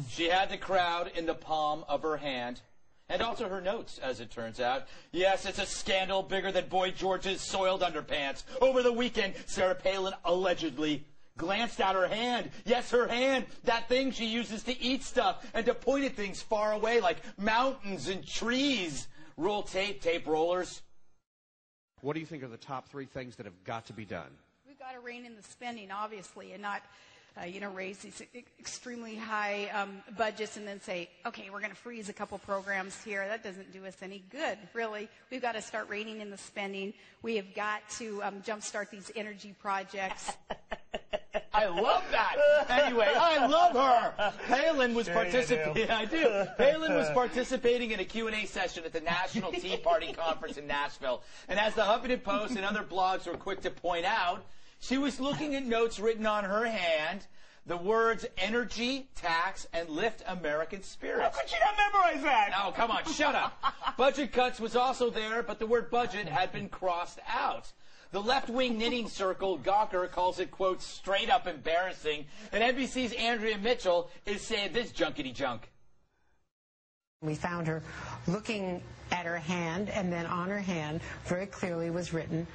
She had the crowd in the palm of her hand, and also her notes, as it turns out. Yes, it's a scandal bigger than Boy George's soiled underpants. Over the weekend, Sarah Palin allegedly glanced at her hand. Yes, her hand, that thing she uses to eat stuff and to point at things far away, like mountains and trees. Roll tape, tape rollers. What do you think are the top 3 things that have got to be done? We've got to rein in the spending, obviously, and not, raise these extremely high budgets and then say, okay, we're going to freeze a couple programs here. That doesn't do us any good, really. We've got to start reining in the spending. We have got to jumpstart these energy projects. I love that. Anyway, I love her. Palin was participating. I do. Palin was participating in a Q&A session at the National Tea Party Conference in Nashville. And as the Huffington Post and other blogs were quick to point out, she was looking at notes written on her hand, the words energy, tax, and lift American spirits. How could she not memorize that? Oh, come on, shut up. Budget cuts was also there, but the word budget had been crossed out. The left-wing knitting circle, Gawker, calls it, quote, straight up embarrassing. And NBC's Andrea Mitchell is saying this junkety junk. We found her looking at her hand, and then on her hand very clearly was written,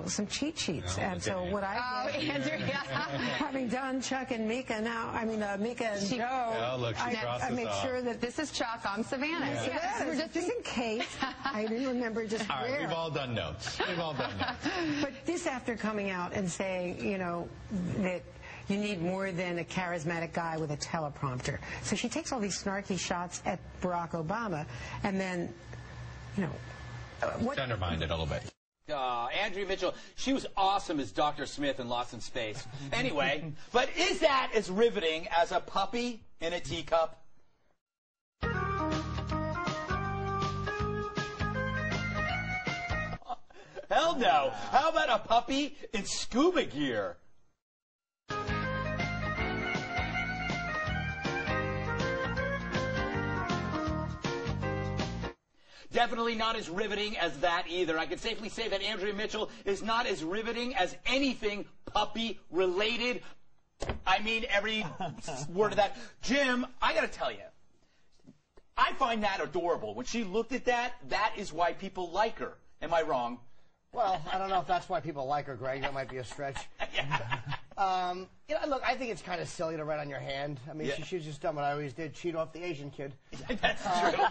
some cheat sheets. And so what I did, Andrea. having done Chuck and Mika now, Mika and Joe, I make sure that this is Chuck. I'm Savannah. Yeah. Savannah, just in case. I didn't remember just all right, where. we've all done notes. We've all done notes. But this after coming out and saying, that you need more than a charismatic guy with a teleprompter. So she takes all these snarky shots at Barack Obama, and then, undermined it a little bit. Andrea Mitchell, she was awesome as Dr. Smith in Lost in Space. Anyway, but is that as riveting as a puppy in a teacup? Hell no. How about a puppy in scuba gear? Definitely not as riveting as that either. I can safely say that Andrea Mitchell is not as riveting as anything puppy-related. I mean every word of that. Jim, I got to tell you, I find that adorable. When she looked at that, that is why people like her. Am I wrong? Well, I don't know if that's why people like her, Greg. That might be a stretch. Look, I think it's kind of silly to write on your hand. I mean, she should have just done what I always did, cheat off the Asian kid. That's true.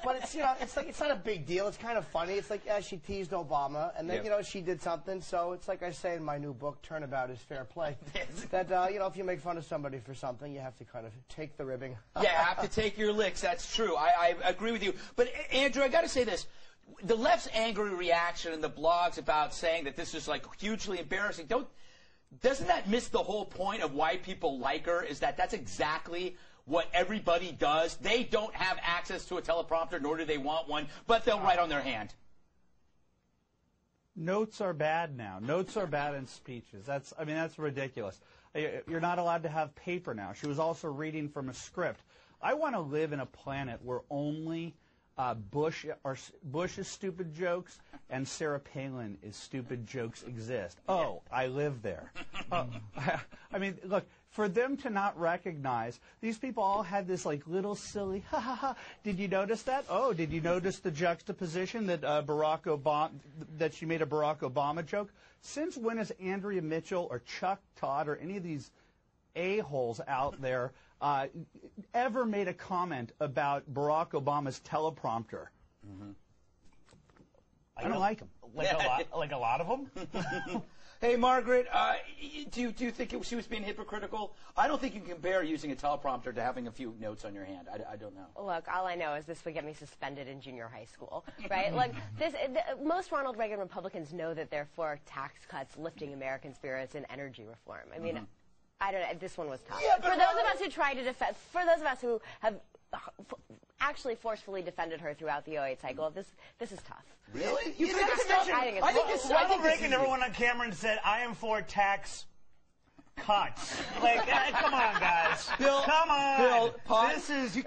But it's, it's not a big deal. It's kind of funny. It's like, she teased Obama, and then, she did something. So it's like I say in my new book, Turnabout is Fair Play. That, if you make fun of somebody for something, you have to kind of take the ribbing. Yeah, have to take your licks. That's true. I agree with you. But, Andrew, I got to say this. The left's angry reaction in the blogs about saying that this is, like, hugely embarrassing, doesn't that miss the whole point of why people like her, is that that's exactly what everybody does? They don't have access to a teleprompter, nor do they want one, but they'll write on their hand. Notes are bad now. Notes are bad in speeches. That's ridiculous. You're not allowed to have paper now. She was also reading from a script. I want to live in a planet where only Bush's stupid jokes and Sarah Palin's stupid jokes exist. Oh, I live there. I mean, look, for them to not recognize, these people all had this like little silly, ha ha ha. Did you notice that? Oh, did you notice the juxtaposition that that she made a Barack Obama joke? Since when has Andrea Mitchell or Chuck Todd or any of these a-holes out there ever made a comment about Barack Obama's teleprompter? Mm-hmm. I don't like him. Like a lot of them? Hey, Margaret, do you think she was being hypocritical? I don't think you can compare using a teleprompter to having a few notes on your hand. I don't know. Look, all I know is this would get me suspended in junior high school, right? Like, most Ronald Reagan Republicans know that they're for tax cuts, lifting American spirits, and energy reform. I mean, I don't know. This one was tough. Yeah, for those of us who try to defend, for those of us who have actually forcefully defended her throughout the 08 cycle, this is tough. Really? You think it's tough? I think it's tough. Ronald Reagan never went on camera and said, "I am for tax cuts. Like, come on, guys. Bill, come on. Bill, pot, this is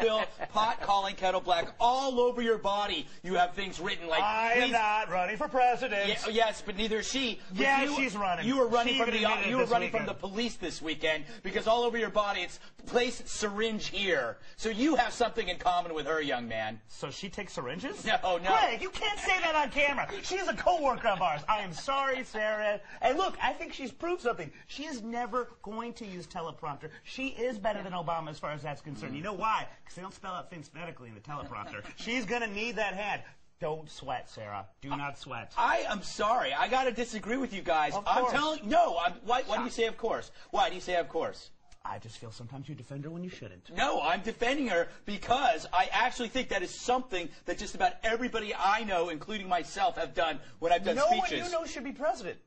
Bill, pot calling kettle black all over your body. You have things written like, I am please, not running for president. Yeah, yes, but neither is she. But Yeah, she's running. You were running She from even the admitted you were this running from weekend. the police this weekend because all over your body it's place syringe here. So you have something in common with her, young man. So she takes syringes? No. Greg, you can't say that on camera. She's a co-worker of ours. I am sorry, Sarah. And look, I think she's proved something. She is never going to use teleprompter. She is better than Obama as far as that's concerned. You know why? Because they don't spell out things phonetically in the teleprompter. She's going to need that hand. Don't sweat, Sarah. Do not sweat. I am sorry. I got to disagree with you guys. Of I'm course. telling no. Why do you say of course? Why do you say of course? I just feel sometimes you defend her when you shouldn't. No, I'm defending her because I actually think that is something that just about everybody I know, including myself, have done when I've done No speeches. one you know should be president.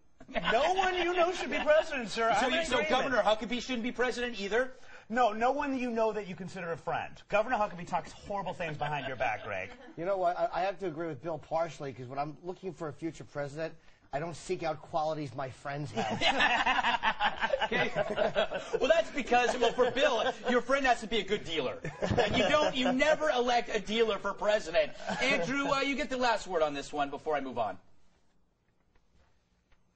No one you know should be president, sir. So Governor Huckabee shouldn't be president either? No one you know that you consider a friend. Governor Huckabee talks horrible things behind your back, Greg. You know what? I have to agree with Bill partially because when I'm looking for a future president, I don't seek out qualities my friends have. Okay. Well, that's because, for Bill, your friend has to be a good dealer. And you never elect a dealer for president. Andrew, you get the last word on this one before I move on.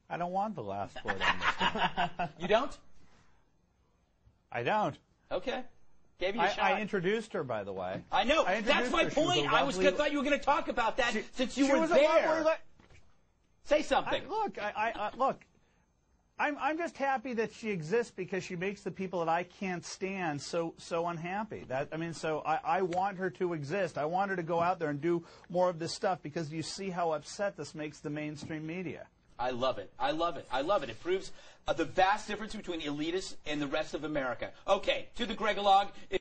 I don't want the last word on this. You don't? I don't. Okay. Gave you a shot. I introduced her, by the way. I know. That's my point. I thought you were going to talk about that since you were there. Say something. Look, I'm just happy that she exists because she makes the people that I can't stand so unhappy. I want her to exist. I want her to go out there and do more of this stuff because you see how upset this makes the mainstream media. I love it. I love it. I love it. It proves the vast difference between elitists and the rest of America. Okay, to the Gregalogue.